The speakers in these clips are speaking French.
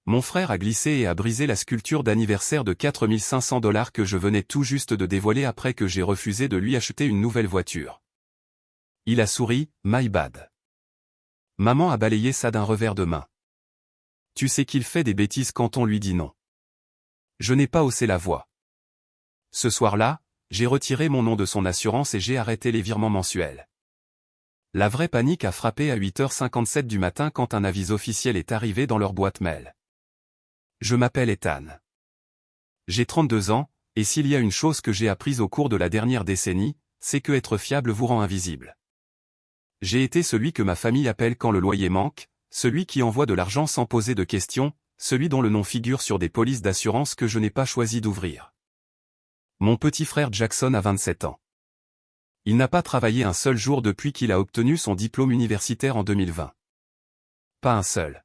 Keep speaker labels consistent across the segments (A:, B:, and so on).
A: Mon frère a glissé et a brisé la sculpture d'anniversaire de 4500 $ que je venais tout juste de dévoiler après que j'ai refusé de lui acheter une nouvelle voiture. Il a souri, my bad. Maman a balayé ça d'un revers de main. Tu sais qu'il fait des bêtises quand on lui dit non. Je n'ai pas haussé la voix. Ce soir-là, j'ai retiré mon nom de son assurance et j'ai arrêté les virements mensuels. La vraie panique a frappé à 8h57 du matin quand un avis officiel est arrivé dans leur boîte mail. Je m'appelle Ethan. J'ai 32 ans, et s'il y a une chose que j'ai apprise au cours de la dernière décennie, c'est que être fiable vous rend invisible. J'ai été celui que ma famille appelle quand le loyer manque, celui qui envoie de l'argent sans poser de questions, celui dont le nom figure sur des polices d'assurance que je n'ai pas choisi d'ouvrir. Mon petit frère Jackson a 27 ans. Il n'a pas travaillé un seul jour depuis qu'il a obtenu son diplôme universitaire en 2020. Pas un seul.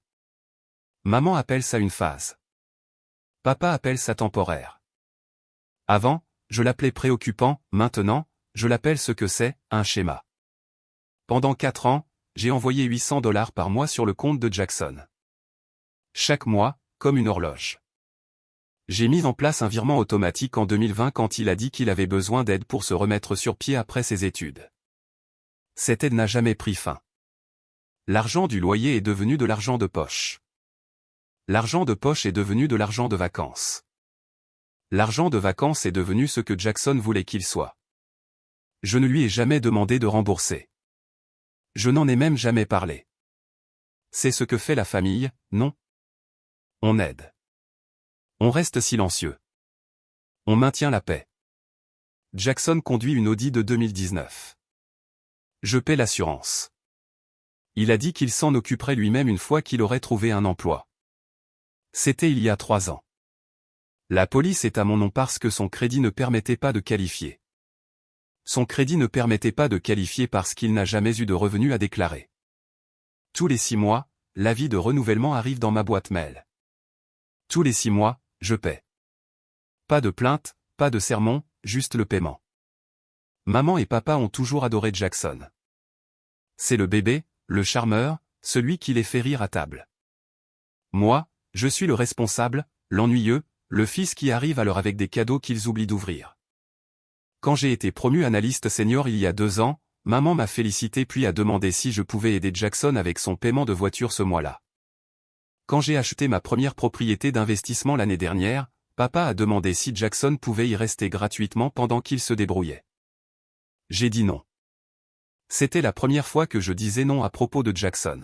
A: Maman appelle ça une phase. Papa appelle ça temporaire. Avant, je l'appelais préoccupant, maintenant, je l'appelle ce que c'est, un schéma. Pendant 4 ans, j'ai envoyé 800 $ par mois sur le compte de Jackson. Chaque mois, comme une horloge. J'ai mis en place un virement automatique en 2020 quand il a dit qu'il avait besoin d'aide pour se remettre sur pied après ses études. Cette aide n'a jamais pris fin. L'argent du loyer est devenu de l'argent de poche. L'argent de poche est devenu de l'argent de vacances. L'argent de vacances est devenu ce que Jackson voulait qu'il soit. Je ne lui ai jamais demandé de rembourser. Je n'en ai même jamais parlé. C'est ce que fait la famille, non? On aide. On reste silencieux. On maintient la paix. Jackson conduit une Audi de 2019. Je paie l'assurance. Il a dit qu'il s'en occuperait lui-même une fois qu'il aurait trouvé un emploi. C'était il y a 3 ans. La police est à mon nom parce que son crédit ne permettait pas de qualifier. Son crédit ne permettait pas de qualifier parce qu'il n'a jamais eu de revenus à déclarer. Tous les 6 mois, l'avis de renouvellement arrive dans ma boîte mail. Tous les 6 mois, je paie. Pas de plainte, pas de sermon, juste le paiement. Maman et papa ont toujours adoré Jackson. C'est le bébé, le charmeur, celui qui les fait rire à table. Moi, je suis le responsable, l'ennuyeux, le fils qui arrive à l'heure avec des cadeaux qu'ils oublient d'ouvrir. Quand j'ai été promu analyste senior il y a 2 ans, maman m'a félicité puis a demandé si je pouvais aider Jackson avec son paiement de voiture ce mois-là. Quand j'ai acheté ma première propriété d'investissement l'année dernière, papa a demandé si Jackson pouvait y rester gratuitement pendant qu'il se débrouillait. J'ai dit non. C'était la première fois que je disais non à propos de Jackson.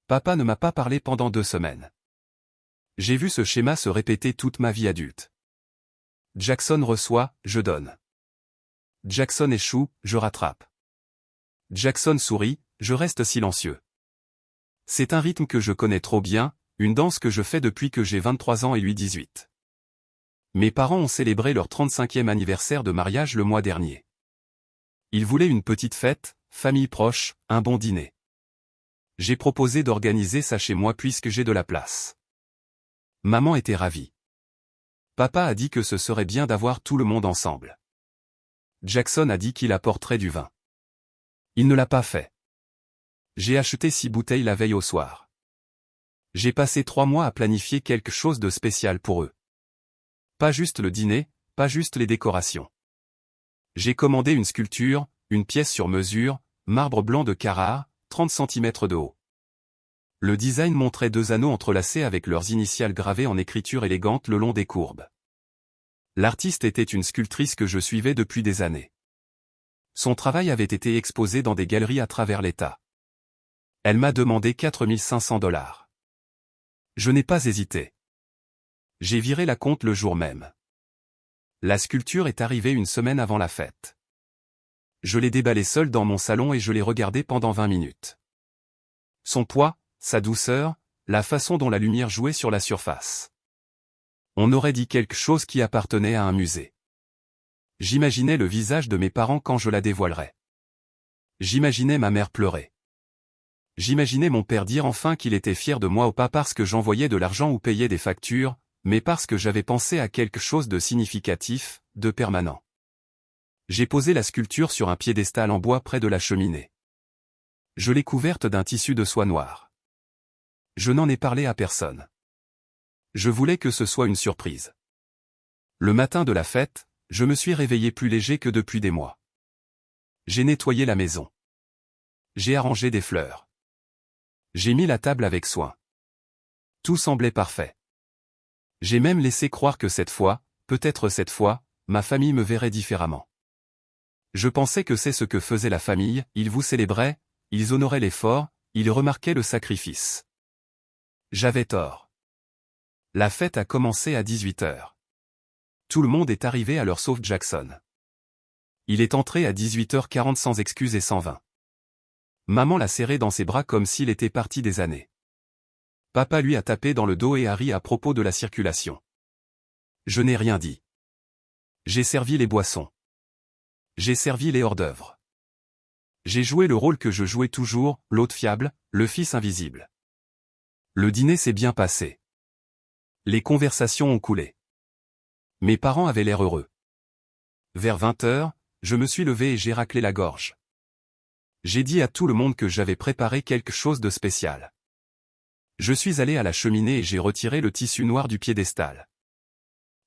A: Papa ne m'a pas parlé pendant 2 semaines. J'ai vu ce schéma se répéter toute ma vie adulte. Jackson reçoit, je donne. Jackson échoue, je rattrape. Jackson sourit, je reste silencieux. C'est un rythme que je connais trop bien, une danse que je fais depuis que j'ai 23 ans et lui 18. Mes parents ont célébré leur 35e anniversaire de mariage le mois dernier. Ils voulaient une petite fête, famille proche, un bon dîner. J'ai proposé d'organiser ça chez moi puisque j'ai de la place. Maman était ravie. Papa a dit que ce serait bien d'avoir tout le monde ensemble. Jackson a dit qu'il apporterait du vin. Il ne l'a pas fait. J'ai acheté 6 bouteilles la veille au soir. J'ai passé 3 mois à planifier quelque chose de spécial pour eux. Pas juste le dîner, pas juste les décorations. J'ai commandé une sculpture, une pièce sur mesure, marbre blanc de Carrare, 30 cm de haut. Le design montrait 2 anneaux entrelacés avec leurs initiales gravées en écriture élégante le long des courbes. L'artiste était une sculptrice que je suivais depuis des années. Son travail avait été exposé dans des galeries à travers l'État. Elle m'a demandé 4500 $. Je n'ai pas hésité. J'ai viré la compte le jour même. La sculpture est arrivée une semaine avant la fête. Je l'ai déballée seule dans mon salon et je l'ai regardée pendant 20 minutes. Son poids, sa douceur, la façon dont la lumière jouait sur la surface. On aurait dit quelque chose qui appartenait à un musée. J'imaginais le visage de mes parents quand je la dévoilerais. J'imaginais ma mère pleurer. J'imaginais mon père dire enfin qu'il était fier de moi, pas parce que j'envoyais de l'argent ou payais des factures, mais parce que j'avais pensé à quelque chose de significatif, de permanent. J'ai posé la sculpture sur un piédestal en bois près de la cheminée. Je l'ai couverte d'un tissu de soie noire. Je n'en ai parlé à personne. Je voulais que ce soit une surprise. Le matin de la fête, je me suis réveillé plus léger que depuis des mois. J'ai nettoyé la maison. J'ai arrangé des fleurs. J'ai mis la table avec soin. Tout semblait parfait. J'ai même laissé croire que cette fois, peut-être cette fois, ma famille me verrait différemment. Je pensais que c'est ce que faisait la famille, ils vous célébraient, ils honoraient l'effort, ils remarquaient le sacrifice. J'avais tort. La fête a commencé à 18h. Tout le monde est arrivé à l'heure sauf Jackson. Il est entré à 18h40 sans excuse et sans vin. Maman l'a serré dans ses bras comme s'il était parti des années. Papa lui a tapé dans le dos et a ri à propos de la circulation. Je n'ai rien dit. J'ai servi les boissons. J'ai servi les hors-d'œuvre. J'ai joué le rôle que je jouais toujours, l'hôte fiable, le fils invisible. Le dîner s'est bien passé. Les conversations ont coulé. Mes parents avaient l'air heureux. Vers 20h, je me suis levé et j'ai raclé la gorge. J'ai dit à tout le monde que j'avais préparé quelque chose de spécial. Je suis allé à la cheminée et j'ai retiré le tissu noir du piédestal.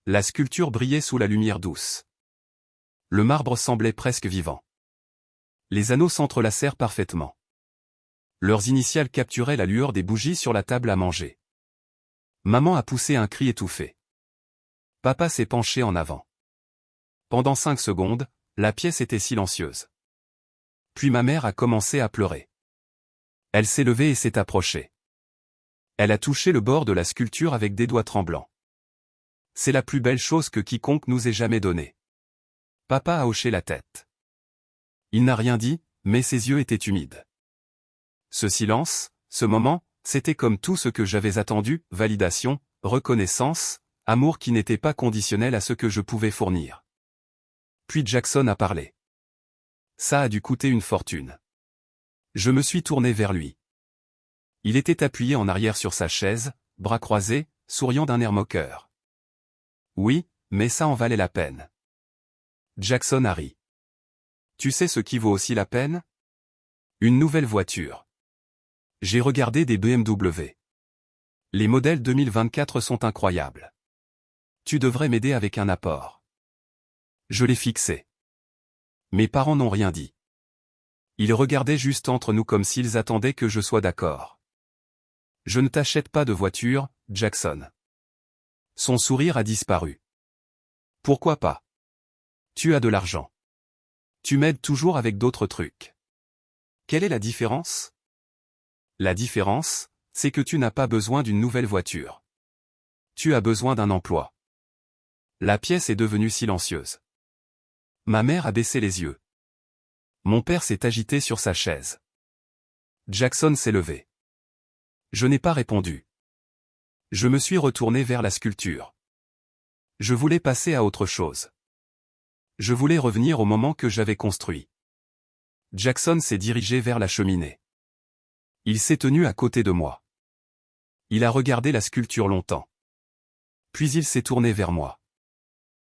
A: La sculpture brillait sous la lumière douce. Le marbre semblait presque vivant. Les anneaux s'entrelacèrent parfaitement. Leurs initiales capturaient la lueur des bougies sur la table à manger. Maman a poussé un cri étouffé. Papa s'est penché en avant. Pendant 5 secondes, la pièce était silencieuse. Puis ma mère a commencé à pleurer. Elle s'est levée et s'est approchée. Elle a touché le bord de la sculpture avec des doigts tremblants. C'est la plus belle chose que quiconque nous ait jamais donnée. Papa a hoché la tête. Il n'a rien dit, mais ses yeux étaient humides. Ce silence, ce moment, c'était comme tout ce que j'avais attendu, validation, reconnaissance, amour qui n'était pas conditionnel à ce que je pouvais fournir. Puis Jackson a parlé. Ça a dû coûter une fortune. Je me suis tourné vers lui. Il était appuyé en arrière sur sa chaise, bras croisés, souriant d'un air moqueur. Oui, mais ça en valait la peine. Jackson a ri. Tu sais ce qui vaut aussi la peine? Une nouvelle voiture. J'ai regardé des BMW. Les modèles 2024 sont incroyables. Tu devrais m'aider avec un apport. Je l'ai fixé. Mes parents n'ont rien dit. Ils regardaient juste entre nous comme s'ils attendaient que je sois d'accord. Je ne t'achète pas de voiture, Jackson. Son sourire a disparu. Pourquoi pas? Tu as de l'argent. Tu m'aides toujours avec d'autres trucs. Quelle est la différence? La différence, c'est que tu n'as pas besoin d'une nouvelle voiture. Tu as besoin d'un emploi. La pièce est devenue silencieuse. Ma mère a baissé les yeux. Mon père s'est agité sur sa chaise. Jackson s'est levé. Je n'ai pas répondu. Je me suis retourné vers la sculpture. Je voulais passer à autre chose. Je voulais revenir au moment que j'avais construit. Jackson s'est dirigé vers la cheminée. Il s'est tenu à côté de moi. Il a regardé la sculpture longtemps. Puis il s'est tourné vers moi.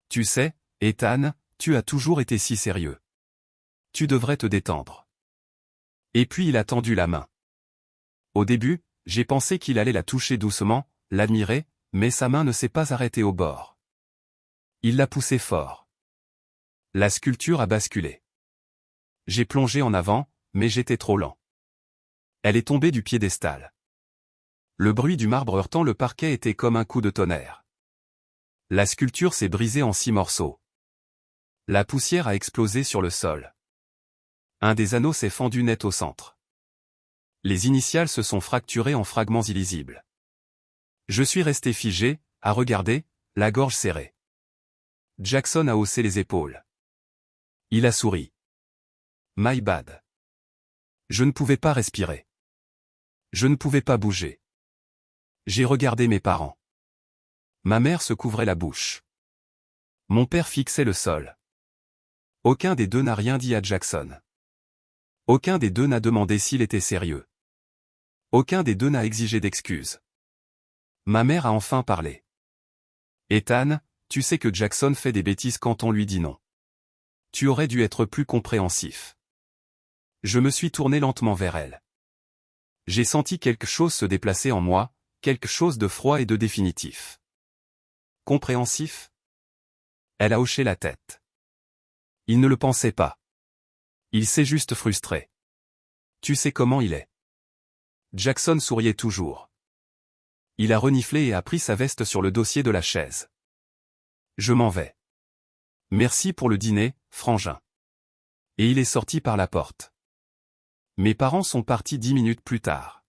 A: Tu sais, Ethan, tu as toujours été si sérieux. Tu devrais te détendre. Et puis il a tendu la main. Au début, j'ai pensé qu'il allait la toucher doucement, l'admirer, mais sa main ne s'est pas arrêtée au bord. Il l'a poussée fort. La sculpture a basculé. J'ai plongé en avant, mais j'étais trop lent. Elle est tombée du piédestal. Le bruit du marbre heurtant le parquet était comme un coup de tonnerre. La sculpture s'est brisée en 6 morceaux. La poussière a explosé sur le sol. Un des anneaux s'est fendu net au centre. Les initiales se sont fracturées en fragments illisibles. Je suis resté figé, à regarder, la gorge serrée. Jackson a haussé les épaules. Il a souri. My bad. Je ne pouvais pas respirer. Je ne pouvais pas bouger. J'ai regardé mes parents. Ma mère se couvrait la bouche. Mon père fixait le sol. Aucun des deux n'a rien dit à Jackson. Aucun des deux n'a demandé s'il était sérieux. Aucun des deux n'a exigé d'excuses. Ma mère a enfin parlé. Ethan, tu sais que Jackson fait des bêtises quand on lui dit non. Tu aurais dû être plus compréhensif. Je me suis tourné lentement vers elle. J'ai senti quelque chose se déplacer en moi, quelque chose de froid et de définitif. Compréhensif? Elle a hoché la tête. Il ne le pensait pas. Il s'est juste frustré. Tu sais comment il est. Jackson souriait toujours. Il a reniflé et a pris sa veste sur le dossier de la chaise. Je m'en vais. Merci pour le dîner, frangin. Et il est sorti par la porte. Mes parents sont partis 10 minutes plus tard.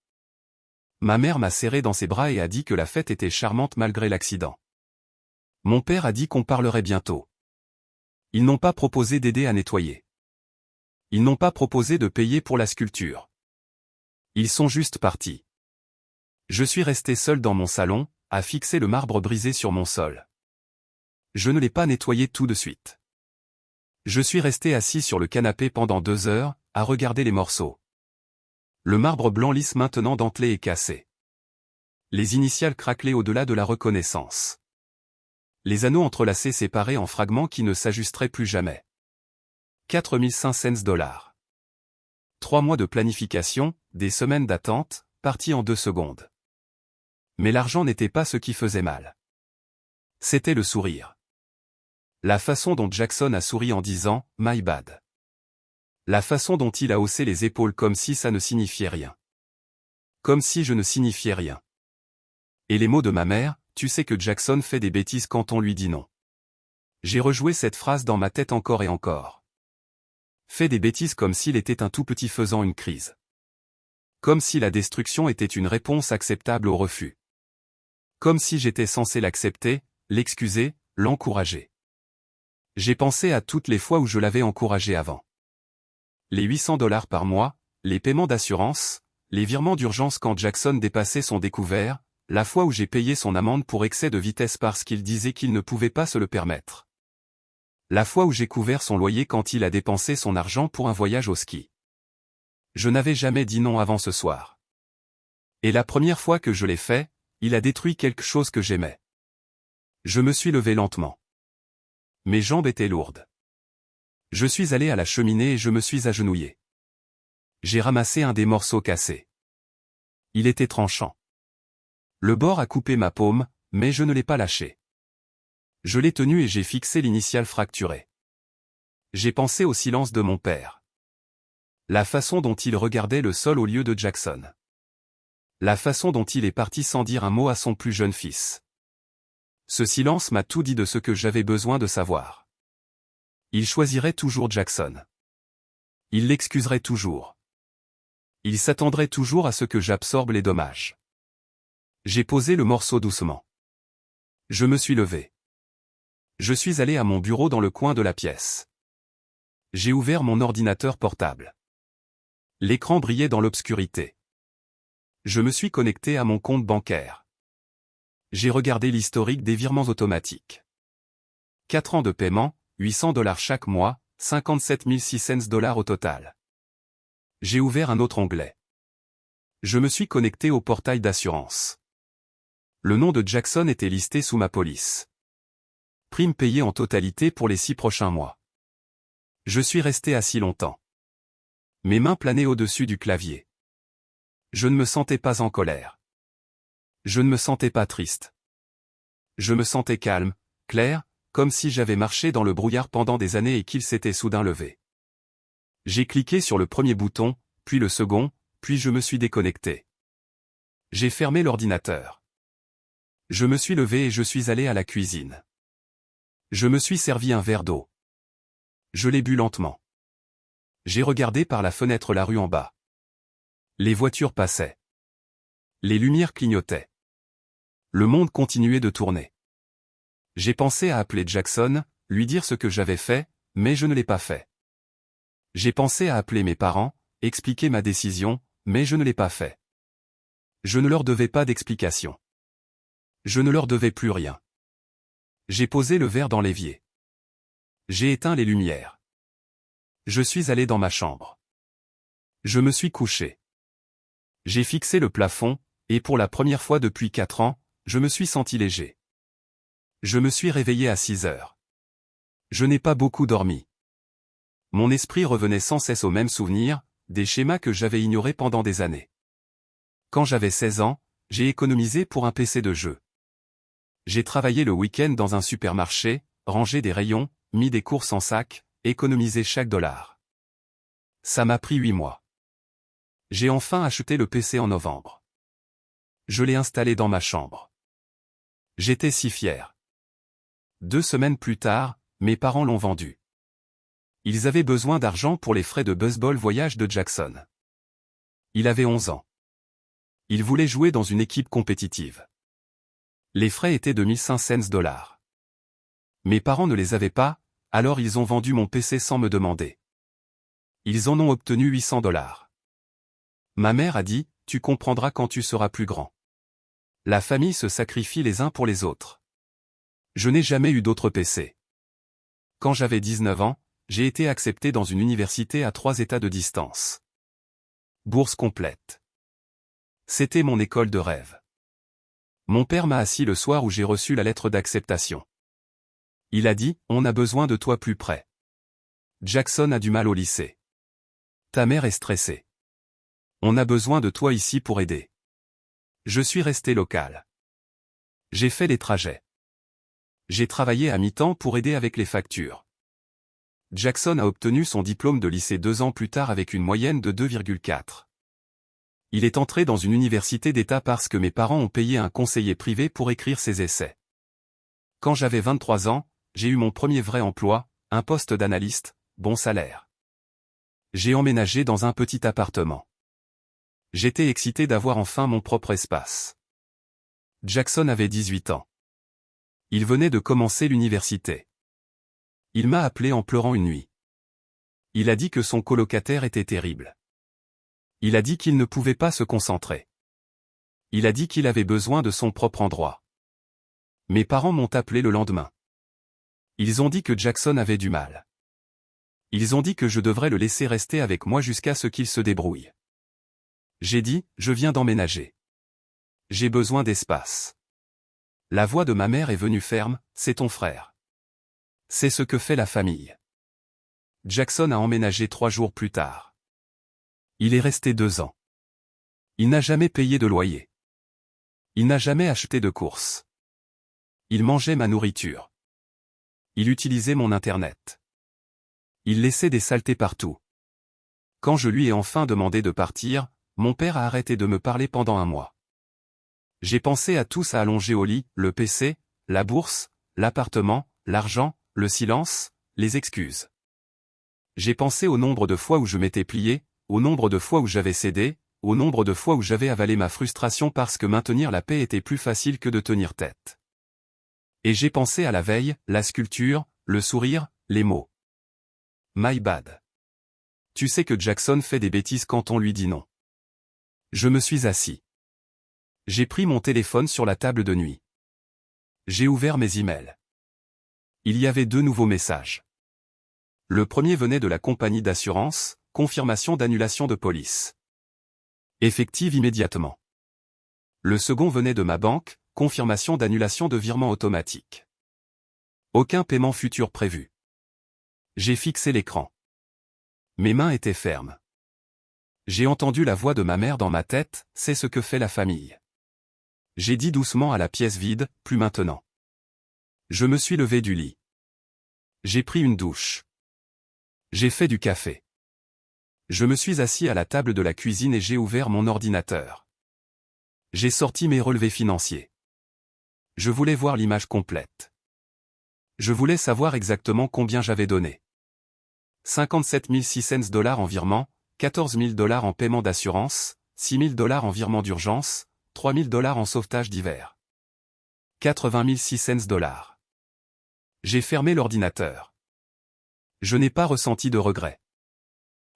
A: Ma mère m'a serré dans ses bras et a dit que la fête était charmante malgré l'accident. Mon père a dit qu'on parlerait bientôt. Ils n'ont pas proposé d'aider à nettoyer. Ils n'ont pas proposé de payer pour la sculpture. Ils sont juste partis. Je suis resté seul dans mon salon, à fixer le marbre brisé sur mon sol. Je ne l'ai pas nettoyé tout de suite. Je suis resté assis sur le canapé pendant 2 heures, à regarder les morceaux. Le marbre blanc lisse maintenant dentelé et cassé. Les initiales craquelaient au-delà de la reconnaissance. Les anneaux entrelacés séparés en fragments qui ne s'ajusteraient plus jamais. 4500 $. 3 mois de planification, des semaines d'attente, partis en 2 secondes. Mais l'argent n'était pas ce qui faisait mal. C'était le sourire. La façon dont Jackson a souri en disant « My bad ». La façon dont il a haussé les épaules comme si ça ne signifiait rien. Comme si je ne signifiais rien. Et les mots de ma mère, tu sais que Jackson fait des bêtises quand on lui dit non. J'ai rejoué cette phrase dans ma tête encore et encore. Fait des bêtises comme s'il était un tout petit faisant une crise. Comme si la destruction était une réponse acceptable au refus. Comme si j'étais censé l'accepter, l'excuser, l'encourager. J'ai pensé à toutes les fois où je l'avais encouragé avant. Les 800 $ par mois, les paiements d'assurance, les virements d'urgence quand Jackson dépassait son découvert, la fois où j'ai payé son amende pour excès de vitesse parce qu'il disait qu'il ne pouvait pas se le permettre. La fois où j'ai couvert son loyer quand il a dépensé son argent pour un voyage au ski. Je n'avais jamais dit non avant ce soir. Et la première fois que je l'ai fait, il a détruit quelque chose que j'aimais. Je me suis levé lentement. Mes jambes étaient lourdes. Je suis allé à la cheminée et je me suis agenouillé. J'ai ramassé un des morceaux cassés. Il était tranchant. Le bord a coupé ma paume, mais je ne l'ai pas lâché. Je l'ai tenu et j'ai fixé l'initiale fracturée. J'ai pensé au silence de mon père. La façon dont il regardait le sol au lieu de Jackson. La façon dont il est parti sans dire un mot à son plus jeune fils. Ce silence m'a tout dit de ce que j'avais besoin de savoir. Il choisirait toujours Jackson. Il l'excuserait toujours. Il s'attendrait toujours à ce que j'absorbe les dommages. J'ai posé le morceau doucement. Je me suis levé. Je suis allé à mon bureau dans le coin de la pièce. J'ai ouvert mon ordinateur portable. L'écran brillait dans l'obscurité. Je me suis connecté à mon compte bancaire. J'ai regardé l'historique des virements automatiques. 4 ans de paiement, 800 $ chaque mois, 57 600 $ au total. J'ai ouvert un autre onglet. Je me suis connecté au portail d'assurance. Le nom de Jackson était listé sous ma police. Prime payée en totalité pour les 6 prochains mois. Je suis resté assis longtemps. Mes mains planaient au-dessus du clavier. Je ne me sentais pas en colère. Je ne me sentais pas triste. Je me sentais calme, clair, comme si j'avais marché dans le brouillard pendant des années et qu'il s'était soudain levé. J'ai cliqué sur le premier bouton, puis le second, puis je me suis déconnecté. J'ai fermé l'ordinateur. Je me suis levé et je suis allé à la cuisine. Je me suis servi un verre d'eau. Je l'ai bu lentement. J'ai regardé par la fenêtre la rue en bas. Les voitures passaient. Les lumières clignotaient. Le monde continuait de tourner. J'ai pensé à appeler Jackson, lui dire ce que j'avais fait, mais je ne l'ai pas fait. J'ai pensé à appeler mes parents, expliquer ma décision, mais je ne l'ai pas fait. Je ne leur devais pas d'explication. Je ne leur devais plus rien. J'ai posé le verre dans l'évier. J'ai éteint les lumières. Je suis allé dans ma chambre. Je me suis couché. J'ai fixé le plafond, et pour la première fois depuis 4 ans, je me suis senti léger. Je me suis réveillé à 6 heures. Je n'ai pas beaucoup dormi. Mon esprit revenait sans cesse aux mêmes souvenirs, des schémas que j'avais ignorés pendant des années. Quand j'avais 16 ans, J'ai économisé pour un PC de jeu. J'ai travaillé le week-end dans un supermarché, rangé des rayons, mis des courses en sac, économisé chaque dollar. Ça m'a pris 8 mois. J'ai enfin acheté le PC en novembre. Je l'ai installé dans ma chambre. J'étais si fier. 2 semaines plus tard, mes parents l'ont vendu. Ils avaient besoin d'argent pour les frais de baseball voyage de Jackson. Il avait 11 ans. Il voulait jouer dans une équipe compétitive. Les frais étaient de 1500 dollars. Mes parents ne les avaient pas, alors ils ont vendu mon PC sans me demander. Ils en ont obtenu 800 dollars. Ma mère a dit, tu comprendras quand tu seras plus grand. La famille se sacrifie les uns pour les autres. Je n'ai jamais eu d'autre PC. Quand j'avais 19 ans, j'ai été accepté dans une université à 3 États de distance. Bourse complète. C'était mon école de rêve. Mon père m'a assis le soir où j'ai reçu la lettre d'acceptation. Il a dit, on a besoin de toi plus près. Jackson a du mal au lycée. Ta mère est stressée. On a besoin de toi ici pour aider. Je suis resté local. J'ai fait les trajets. J'ai travaillé à mi-temps pour aider avec les factures. Jackson a obtenu son diplôme de lycée 2 ans plus tard avec une moyenne de 2,4. Il est entré dans une université d'État parce que mes parents ont payé un conseiller privé pour écrire ses essais. Quand j'avais 23 ans, j'ai eu mon premier vrai emploi, un poste d'analyste, bon salaire. J'ai emménagé dans un petit appartement. J'étais excité d'avoir enfin mon propre espace. Jackson avait 18 ans. Il venait de commencer l'université. Il m'a appelé en pleurant une nuit. Il a dit que son colocataire était terrible. Il a dit qu'il ne pouvait pas se concentrer. Il a dit qu'il avait besoin de son propre endroit. Mes parents m'ont appelé le lendemain. Ils ont dit que Jackson avait du mal. Ils ont dit que je devrais le laisser rester avec moi jusqu'à ce qu'il se débrouille. J'ai dit, je viens d'emménager. J'ai besoin d'espace. La voix de ma mère est venue ferme, c'est ton frère. C'est ce que fait la famille. Jackson a emménagé 3 jours plus tard. Il est resté 2 ans. Il n'a jamais payé de loyer. Il n'a jamais acheté de courses. Il mangeait ma nourriture. Il utilisait mon Internet. Il laissait des saletés partout. Quand je lui ai enfin demandé de partir, mon père a arrêté de me parler pendant 1 mois. J'ai pensé à tout ça allongé au lit, le PC, la bourse, l'appartement, l'argent, le silence, les excuses. J'ai pensé au nombre de fois où je m'étais plié, au nombre de fois où j'avais cédé, au nombre de fois où j'avais avalé ma frustration parce que maintenir la paix était plus facile que de tenir tête. Et j'ai pensé à la veille, la sculpture, le sourire, les mots. My bad. Tu sais que Jackson fait des bêtises quand on lui dit non. Je me suis assis. J'ai pris mon téléphone sur la table de nuit. J'ai ouvert mes emails. Il y avait 2 nouveaux messages. Le premier venait de la compagnie d'assurance, confirmation d'annulation de police. Effective immédiatement. Le second venait de ma banque, confirmation d'annulation de virement automatique. Aucun paiement futur prévu. J'ai fixé l'écran. Mes mains étaient fermes. J'ai entendu la voix de ma mère dans ma tête, c'est ce que fait la famille. J'ai dit doucement à la pièce vide, plus maintenant. Je me suis levé du lit. J'ai pris une douche. J'ai fait du café. Je me suis assis à la table de la cuisine et j'ai ouvert mon ordinateur. J'ai sorti mes relevés financiers. Je voulais voir l'image complète. Je voulais savoir exactement combien j'avais donné. 57 600 dollars en virement, 14 000 dollars en paiement d'assurance, 6 000 dollars en virement d'urgence, 3 000 dollars en sauvetage d'hiver. 80 600 dollars. J'ai fermé l'ordinateur. Je n'ai pas ressenti de regret.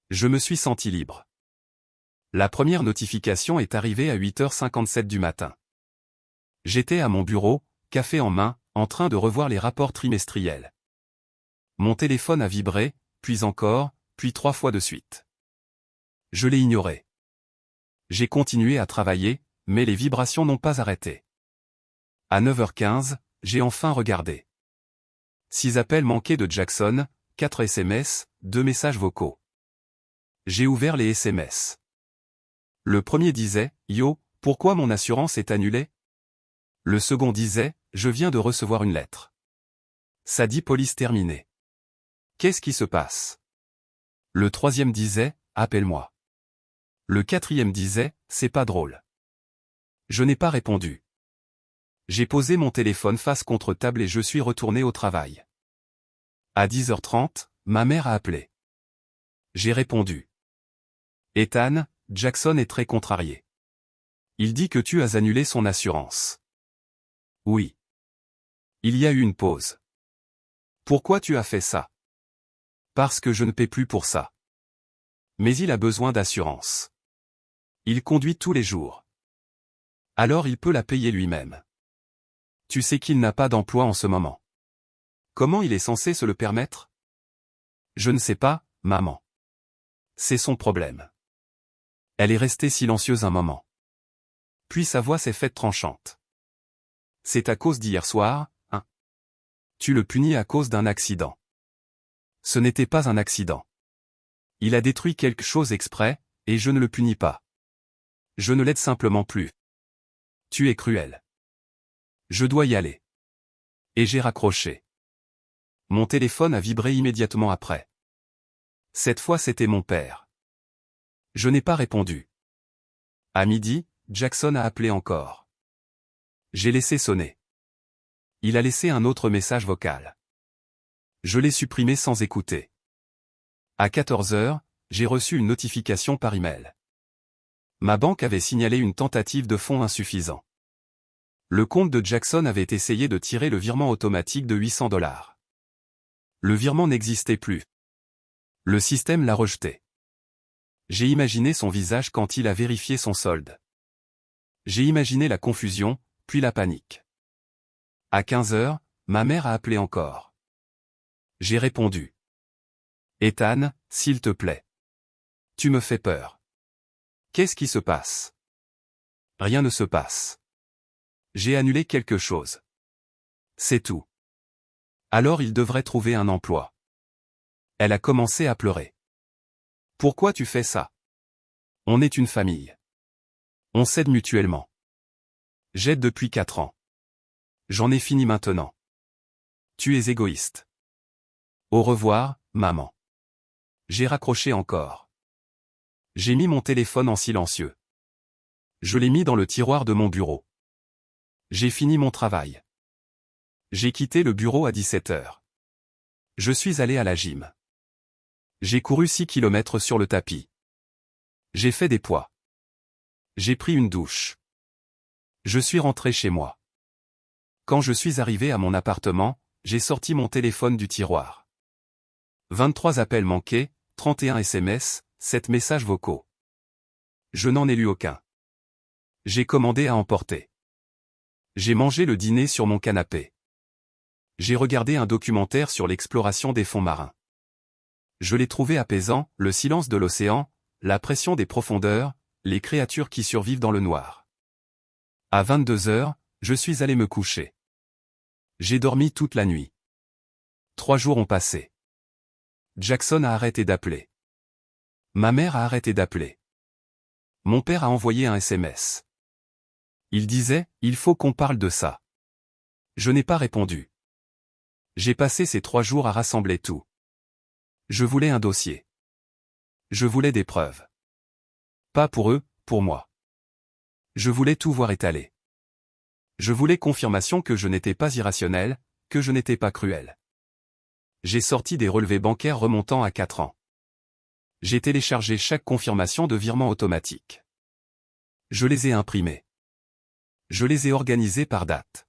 A: Je me suis senti libre. La première notification est arrivée à 8h57 du matin. J'étais à mon bureau, café en main, en train de revoir les rapports trimestriels. Mon téléphone a vibré, puis encore, puis 3 fois de suite. Je l'ai ignoré. J'ai continué à travailler, mais les vibrations n'ont pas arrêté. À 9h15, j'ai enfin regardé. 6 appels manqués de Jackson, 4 SMS, 2 messages vocaux. J'ai ouvert les SMS. Le premier disait « Yo, Pourquoi mon assurance est annulée? Le second disait, je viens de recevoir une lettre. Ça dit police terminée. Qu'est-ce qui se passe? Le troisième disait, appelle-moi. Le quatrième disait, c'est pas drôle. Je n'ai pas répondu. J'ai posé mon téléphone face contre table et je suis retourné au travail. À 10h30, ma mère a appelé. J'ai répondu. Ethan, Jackson est très contrarié. Il dit que tu as annulé son assurance. Oui. Il y a eu une pause. Pourquoi tu as fait ça? Parce que je ne paie plus pour ça. Mais il a besoin d'assurance. Il conduit tous les jours. Alors il peut la payer lui-même. Tu sais qu'il n'a pas d'emploi en ce moment. Comment il est censé se le permettre? Je ne sais pas, maman. C'est son problème. Elle est restée silencieuse un moment. Puis sa voix s'est faite tranchante. C'est à cause d'hier soir, hein? Tu le punis à cause d'un accident. Ce n'était pas un accident. Il a détruit quelque chose exprès, et je ne le punis pas. Je ne l'aide simplement plus. Tu es cruel. Je dois y aller. Et j'ai raccroché. Mon téléphone a vibré immédiatement après. Cette fois c'était mon père. Je n'ai pas répondu. À midi, Jackson a appelé encore. J'ai laissé sonner. Il a laissé un autre message vocal. Je l'ai supprimé sans écouter. À 14h, j'ai reçu une notification par email. Ma banque avait signalé une tentative de fonds insuffisant. Le compte de Jackson avait essayé de tirer le virement automatique de $800. Le virement n'existait plus. Le système l'a rejeté. J'ai imaginé son visage quand il a vérifié son solde. J'ai imaginé la confusion, puis la panique. À 15h, ma mère a appelé encore. J'ai répondu. Ethan, s'il te plaît. Tu me fais peur. Qu'est-ce qui se passe? Rien ne se passe. J'ai annulé quelque chose. C'est tout. Alors il devrait trouver un emploi. Elle a commencé à pleurer. Pourquoi tu fais ça? On est une famille. On s'aide mutuellement. J'aide depuis 4 ans. J'en ai fini maintenant. Tu es égoïste. Au revoir, maman. J'ai raccroché encore. J'ai mis mon téléphone en silencieux. Je l'ai mis dans le tiroir de mon bureau. J'ai fini mon travail. J'ai quitté le bureau à 17h. Je suis allé à la gym. J'ai couru 6 km sur le tapis. J'ai fait des poids. J'ai pris une douche. Je suis rentré chez moi. Quand je suis arrivé à mon appartement, j'ai sorti mon téléphone du tiroir. 23 appels manqués, 31 SMS, 7 messages vocaux. Je n'en ai lu aucun. J'ai commandé à emporter. J'ai mangé le dîner sur mon canapé. J'ai regardé un documentaire sur l'exploration des fonds marins. Je l'ai trouvé apaisant, le silence de l'océan, la pression des profondeurs, les créatures qui survivent dans le noir. À 22h, je suis allé me coucher. J'ai dormi toute la nuit. 3 jours ont passé. Jackson a arrêté d'appeler. Ma mère a arrêté d'appeler. Mon père a envoyé un SMS. Il disait, il faut qu'on parle de ça. Je n'ai pas répondu. J'ai passé ces 3 jours à rassembler tout. Je voulais un dossier. Je voulais des preuves. Pas pour eux, pour moi. Je voulais tout voir étalé. Je voulais confirmation que je n'étais pas irrationnel, que je n'étais pas cruel. J'ai sorti des relevés bancaires remontant à 4 ans. J'ai téléchargé chaque confirmation de virement automatique. Je les ai imprimés. Je les ai organisés par date.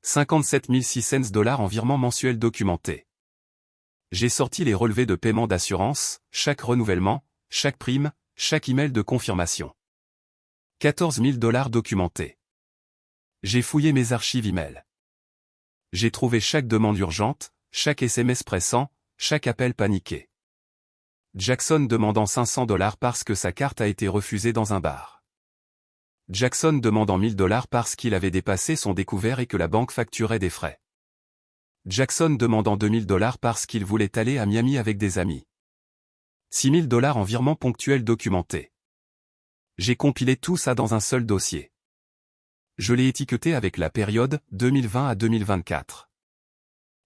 A: 57 600 $ en virement mensuel documenté. J'ai sorti les relevés de paiement d'assurance, chaque renouvellement, chaque prime, chaque email de confirmation. 14 000 $ documentés. J'ai fouillé mes archives email. J'ai trouvé chaque demande urgente, chaque SMS pressant, chaque appel paniqué. Jackson demandant 500 $ parce que sa carte a été refusée dans un bar. Jackson demandant 1 000 $ parce qu'il avait dépassé son découvert et que la banque facturait des frais. Jackson demandant 2 000 $ parce qu'il voulait aller à Miami avec des amis. 6 000 $ en virement ponctuel documenté. J'ai compilé tout ça dans un seul dossier. Je l'ai étiqueté avec la période 2020 à 2024.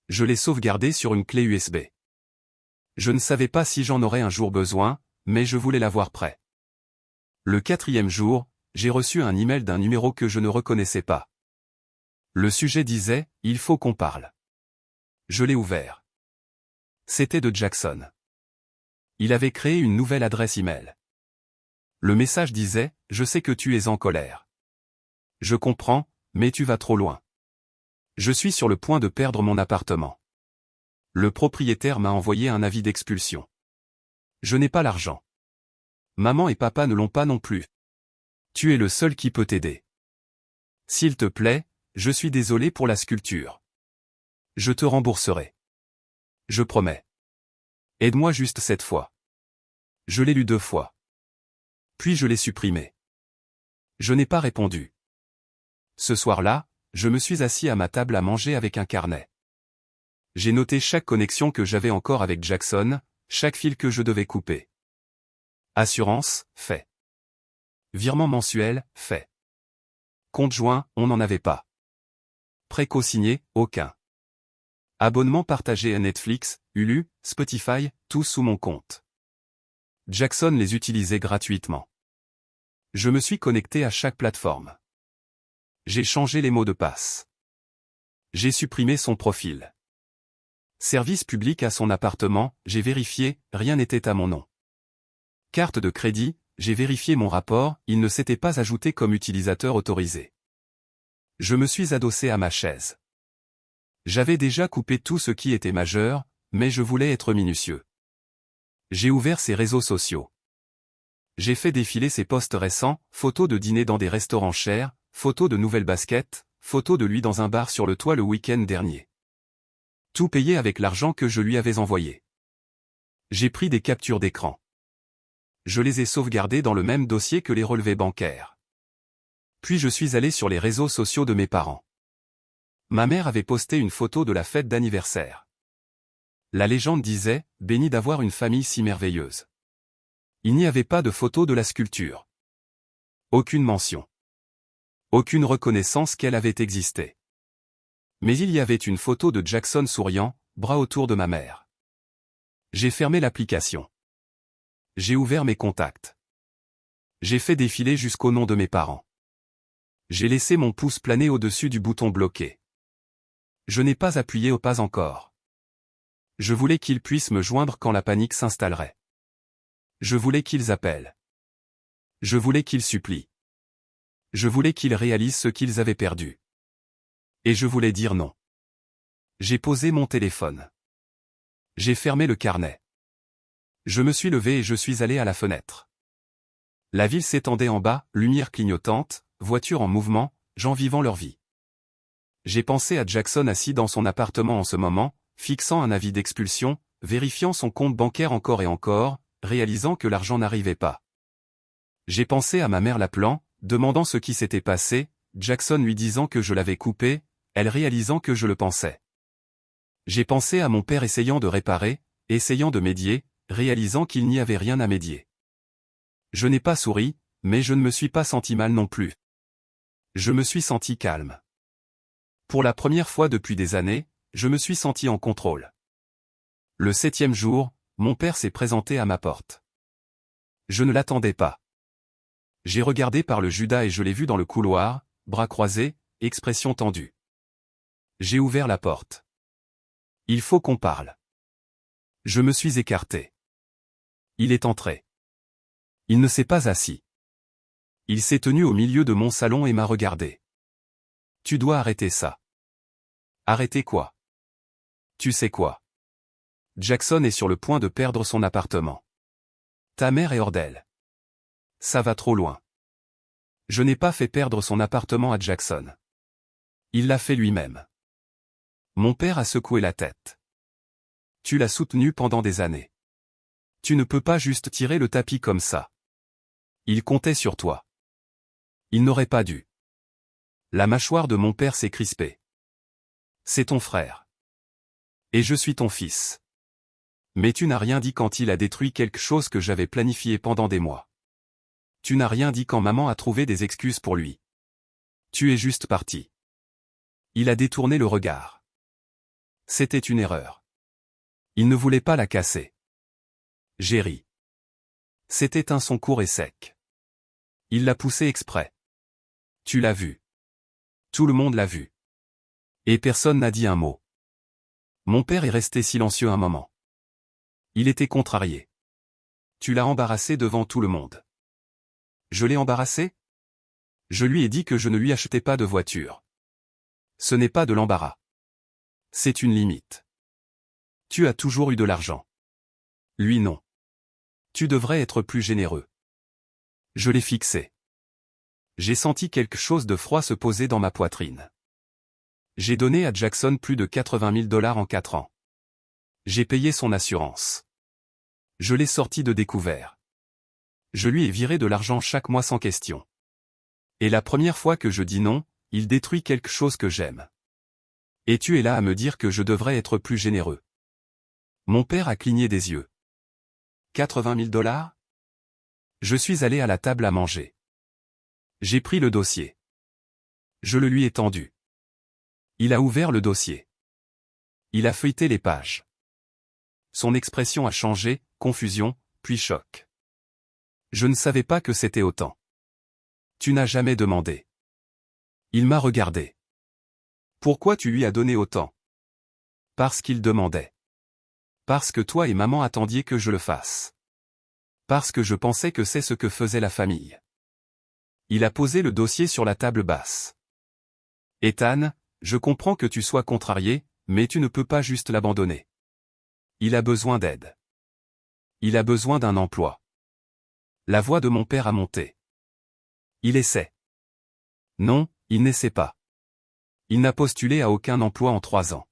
A: Je l'ai sauvegardé sur une clé USB. Je ne savais pas si j'en aurais un jour besoin, mais je voulais l'avoir prêt. Le 4e jour, j'ai reçu un email d'un numéro que je ne reconnaissais pas. Le sujet disait « Il faut qu'on parle ». Je l'ai ouvert. C'était de Jackson. Il avait créé une nouvelle adresse email. Le message disait « Je sais que tu es en colère. Je comprends, mais tu vas trop loin. Je suis sur le point de perdre mon appartement. Le propriétaire m'a envoyé un avis d'expulsion. Je n'ai pas l'argent. Maman et papa ne l'ont pas non plus. Tu es le seul qui peut t'aider. S'il te plaît, je suis désolé pour la sculpture. Je te rembourserai. Je promets. Aide-moi juste cette fois. Je l'ai lu 2 fois. Puis je l'ai supprimé. Je n'ai pas répondu. Ce soir-là, je me suis assis à ma table à manger avec un carnet. J'ai noté chaque connexion que j'avais encore avec Jackson, chaque fil que je devais couper. Assurance, fait. Virement mensuel, fait. Compte joint, on n'en avait pas. Prêt co-signé, aucun. Abonnement partagé à Netflix, Hulu, Spotify, tout sous mon compte. Jackson les utilisait gratuitement. Je me suis connecté à chaque plateforme. J'ai changé les mots de passe. J'ai supprimé son profil. Service public à son appartement, j'ai vérifié, rien n'était à mon nom. Carte de crédit, j'ai vérifié mon rapport, il ne s'était pas ajouté comme utilisateur autorisé. Je me suis adossé à ma chaise. J'avais déjà coupé tout ce qui était majeur, mais je voulais être minutieux. J'ai ouvert ses réseaux sociaux. J'ai fait défiler ses posts récents, photos de dîner dans des restaurants chers, photos de nouvelles baskets, photos de lui dans un bar sur le toit le week-end dernier. Tout payé avec l'argent que je lui avais envoyé. J'ai pris des captures d'écran. Je les ai sauvegardées dans le même dossier que les relevés bancaires. Puis je suis allé sur les réseaux sociaux de mes parents. Ma mère avait posté une photo de la fête d'anniversaire. La légende disait, béni d'avoir une famille si merveilleuse. Il n'y avait pas de photo de la sculpture. Aucune mention. Aucune reconnaissance qu'elle avait existé. Mais il y avait une photo de Jackson souriant, bras autour de ma mère. J'ai fermé l'application. J'ai ouvert mes contacts. J'ai fait défiler jusqu'au nom de mes parents. J'ai laissé mon pouce planer au-dessus du bouton bloqué. Je n'ai pas appuyé au pas encore. Je voulais qu'ils puissent me joindre quand la panique s'installerait. Je voulais qu'ils appellent. Je voulais qu'ils supplient. Je voulais qu'ils réalisent ce qu'ils avaient perdu. Et je voulais dire non. J'ai posé mon téléphone. J'ai fermé le carnet. Je me suis levé et je suis allé à la fenêtre. La ville s'étendait en bas, lumière clignotante, voitures en mouvement, gens vivant leur vie. J'ai pensé à Jackson assis dans son appartement en ce moment, fixant un avis d'expulsion, vérifiant son compte bancaire encore et encore, réalisant que l'argent n'arrivait pas. J'ai pensé à ma mère l'appelant, demandant ce qui s'était passé, Jackson lui disant que je l'avais coupé, elle réalisant que je le pensais. J'ai pensé à mon père essayant de réparer, essayant de médier, réalisant qu'il n'y avait rien à médier. Je n'ai pas souri, mais je ne me suis pas senti mal non plus. Je me suis senti calme. Pour la première fois depuis des années, je me suis senti en contrôle. Le 7e jour, mon père s'est présenté à ma porte. Je ne l'attendais pas. J'ai regardé par le Judas et je l'ai vu dans le couloir, bras croisés, expression tendue. J'ai ouvert la porte. Il faut qu'on parle. Je me suis écarté. Il est entré. Il ne s'est pas assis. Il s'est tenu au milieu de mon salon et m'a regardé. Tu dois arrêter ça. Arrêter quoi? Tu sais quoi? Jackson est sur le point de perdre son appartement. Ta mère est hors d'elle. Ça va trop loin. Je n'ai pas fait perdre son appartement à Jackson. Il l'a fait lui-même. Mon père a secoué la tête. Tu l'as soutenu pendant des années. Tu ne peux pas juste tirer le tapis comme ça. Il comptait sur toi. Il n'aurait pas dû. La mâchoire de mon père s'est crispée. C'est ton frère. Et je suis ton fils. Mais tu n'as rien dit quand il a détruit quelque chose que j'avais planifié pendant des mois. Tu n'as rien dit quand maman a trouvé des excuses pour lui. Tu es juste parti. Il a détourné le regard. C'était une erreur. Il ne voulait pas la casser. J'ai ri. C'était un son court et sec. Il l'a poussé exprès. Tu l'as vu. Tout le monde l'a vu. Et personne n'a dit un mot. Mon père est resté silencieux un moment. Il était contrarié. Tu l'as embarrassé devant tout le monde. Je l'ai embarrassé? Je lui ai dit que je ne lui achetais pas de voiture. Ce n'est pas de l'embarras. C'est une limite. Tu as toujours eu de l'argent. Lui non. Tu devrais être plus généreux. Je l'ai fixé. J'ai senti quelque chose de froid se poser dans ma poitrine. J'ai donné à Jackson plus de 80 000 $ en 4 ans. J'ai payé son assurance. Je l'ai sorti de découvert. Je lui ai viré de l'argent chaque mois sans question. Et la première fois que je dis non, il détruit quelque chose que j'aime. Et tu es là à me dire que je devrais être plus généreux. Mon père a cligné des yeux. 80 000 $? Je suis allé à la table à manger. J'ai pris le dossier. Je le lui ai tendu. Il a ouvert le dossier. Il a feuilleté les pages. Son expression a changé, confusion, puis choc. Je ne savais pas que c'était autant. Tu n'as jamais demandé. Il m'a regardé. Pourquoi tu lui as donné autant? Parce qu'il demandait. Parce que toi et maman attendiez que je le fasse. Parce que je pensais que c'est ce que faisait la famille. Il a posé le dossier sur la table basse. Ethan, je comprends que tu sois contrarié, mais tu ne peux pas juste l'abandonner. Il a besoin d'aide. Il a besoin d'un emploi. La voix de mon père a monté. Il essaie. Non, il n'essaie pas. Il n'a postulé à aucun emploi en 3 ans.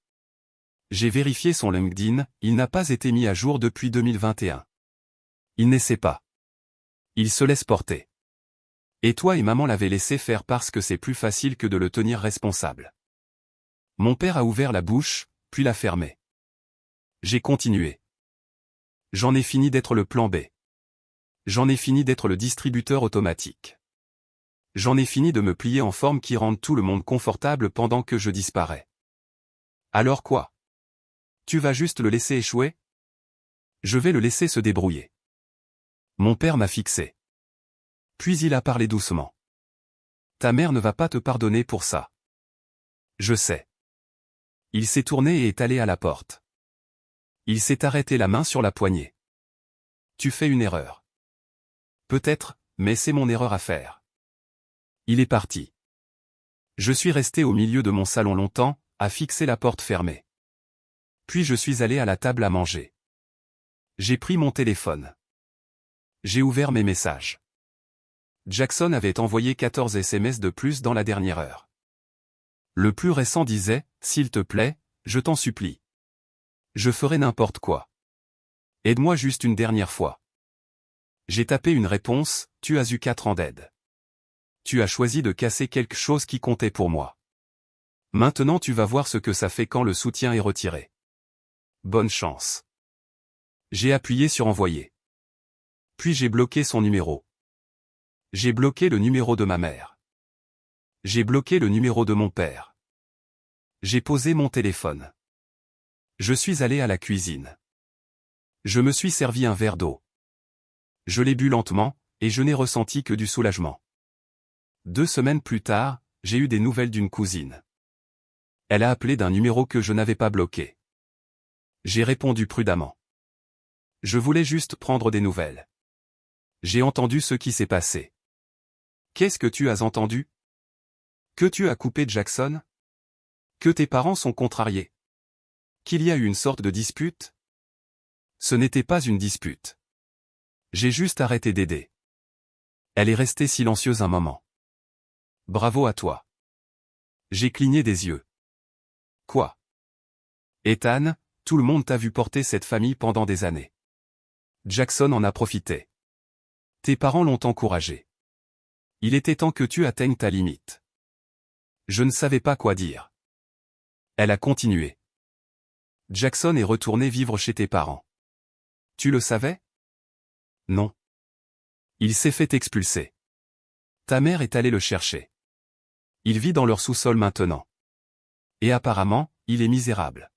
A: J'ai vérifié son LinkedIn, il n'a pas été mis à jour depuis 2021. Il n'essaie pas. Il se laisse porter. Et toi et maman l'avez laissé faire parce que c'est plus facile que de le tenir responsable. Mon père a ouvert la bouche, puis l'a fermée. J'ai continué. J'en ai fini d'être le plan B. J'en ai fini d'être le distributeur automatique. J'en ai fini de me plier en forme qui rende tout le monde confortable pendant que je disparais. Alors quoi? Tu vas juste le laisser échouer? Je vais le laisser se débrouiller. Mon père m'a fixé. Puis il a parlé doucement. Ta mère ne va pas te pardonner pour ça. Je sais. Il s'est tourné et est allé à la porte. Il s'est arrêté la main sur la poignée. Tu fais une erreur. Peut-être, mais c'est mon erreur à faire. Il est parti. Je suis resté au milieu de mon salon longtemps, à fixer la porte fermée. Puis je suis allé à la table à manger. J'ai pris mon téléphone. J'ai ouvert mes messages. Jackson avait envoyé 14 SMS de plus dans la dernière heure. Le plus récent disait, « S'il te plaît, je t'en supplie. Je ferai n'importe quoi. Aide-moi juste une dernière fois. » J'ai tapé une réponse, « Tu as eu 4 ans d'aide. Tu as choisi de casser quelque chose qui comptait pour moi. Maintenant tu vas voir ce que ça fait quand le soutien est retiré. Bonne chance. » J'ai appuyé sur envoyer. Puis j'ai bloqué son numéro. J'ai bloqué le numéro de ma mère. J'ai bloqué le numéro de mon père. J'ai posé mon téléphone. Je suis allé à la cuisine. Je me suis servi un verre d'eau. Je l'ai bu lentement, et je n'ai ressenti que du soulagement. 2 semaines plus tard, j'ai eu des nouvelles d'une cousine. Elle a appelé d'un numéro que je n'avais pas bloqué. J'ai répondu prudemment. Je voulais juste prendre des nouvelles. J'ai entendu ce qui s'est passé. Qu'est-ce que tu as entendu? Que tu as coupé Jackson? Que tes parents sont contrariés? Qu'il y a eu une sorte de dispute? Ce n'était pas une dispute. J'ai juste arrêté d'aider. Elle est restée silencieuse un moment. Bravo à toi. J'ai cligné des yeux. Quoi? Ethan, tout le monde t'a vu porter cette famille pendant des années. Jackson en a profité. Tes parents l'ont encouragé. Il était temps que tu atteignes ta limite. Je ne savais pas quoi dire. Elle a continué. Jackson est retourné vivre chez tes parents. Tu le savais? Non. Il s'est fait expulser. Ta mère est allée le chercher. Il vit dans leur sous-sol maintenant. Et apparemment, il est misérable.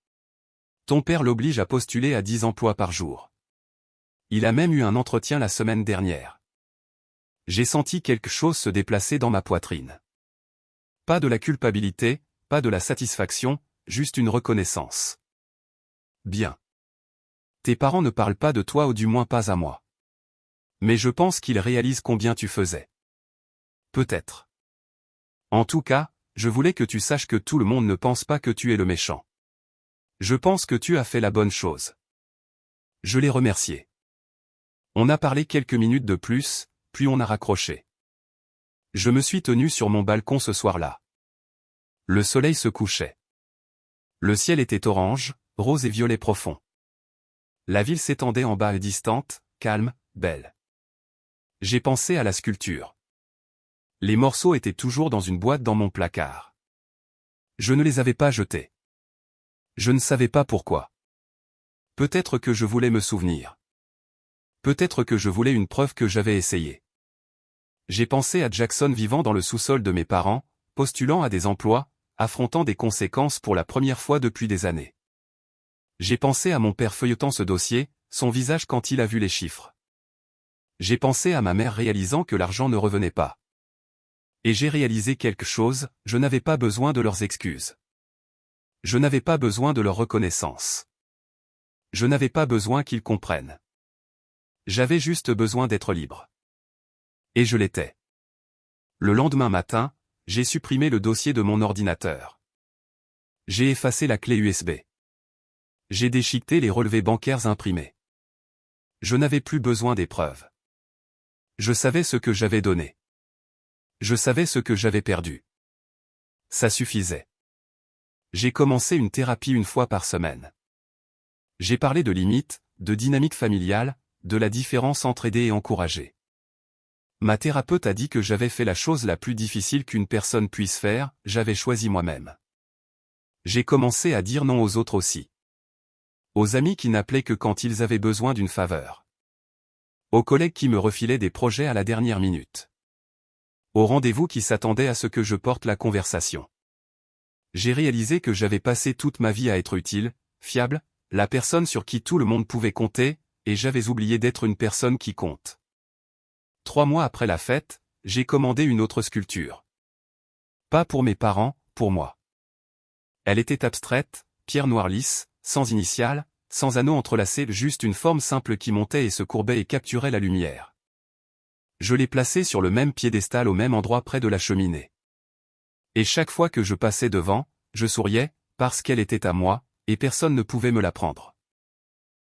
A: Ton père l'oblige à postuler à 10 emplois par jour. Il a même eu un entretien la semaine dernière. J'ai senti quelque chose se déplacer dans ma poitrine. Pas de la culpabilité, pas de la satisfaction, juste une reconnaissance. Bien. Tes parents ne parlent pas de toi ou du moins pas à moi. Mais je pense qu'ils réalisent combien tu faisais. Peut-être. En tout cas, je voulais que tu saches que tout le monde ne pense pas que tu es le méchant. Je pense que tu as fait la bonne chose. Je l'ai remercié. On a parlé quelques minutes de plus, puis on a raccroché. Je me suis tenu sur mon balcon ce soir-là. Le soleil se couchait. Le ciel était orange, rose et violet profond. La ville s'étendait en bas et distante, calme, belle. J'ai pensé à la sculpture. Les morceaux étaient toujours dans une boîte dans mon placard. Je ne les avais pas jetés. Je ne savais pas pourquoi. Peut-être que je voulais me souvenir. Peut-être que je voulais une preuve que j'avais essayé. J'ai pensé à Jackson vivant dans le sous-sol de mes parents, postulant à des emplois, affrontant des conséquences pour la première fois depuis des années. J'ai pensé à mon père feuilletant ce dossier, son visage quand il a vu les chiffres. J'ai pensé à ma mère réalisant que l'argent ne revenait pas. Et j'ai réalisé quelque chose, je n'avais pas besoin de leurs excuses. Je n'avais pas besoin de leur reconnaissance. Je n'avais pas besoin qu'ils comprennent. J'avais juste besoin d'être libre. Et je l'étais. Le lendemain matin, j'ai supprimé le dossier de mon ordinateur. J'ai effacé la clé USB. J'ai déchiqueté les relevés bancaires imprimés. Je n'avais plus besoin des preuves. Je savais ce que j'avais donné. Je savais ce que j'avais perdu. Ça suffisait. J'ai commencé une thérapie une fois par semaine. J'ai parlé de limites, de dynamique familiale, de la différence entre aider et encourager. Ma thérapeute a dit que j'avais fait la chose la plus difficile qu'une personne puisse faire, j'avais choisi moi-même. J'ai commencé à dire non aux autres aussi. Aux amis qui n'appelaient que quand ils avaient besoin d'une faveur. Aux collègues qui me refilaient des projets à la dernière minute. Aux rendez-vous qui s'attendaient à ce que je porte la conversation. J'ai réalisé que j'avais passé toute ma vie à être utile, fiable, la personne sur qui tout le monde pouvait compter, et j'avais oublié d'être une personne qui compte. 3 mois après la fête, j'ai commandé une autre sculpture. Pas pour mes parents, pour moi. Elle était abstraite, pierre noire lisse, sans initiales, sans anneaux entrelacés, juste une forme simple qui montait et se courbait et capturait la lumière. Je l'ai placée sur le même piédestal au même endroit près de la cheminée. Et chaque fois que je passais devant, je souriais, parce qu'elle était à moi, et personne ne pouvait me la prendre.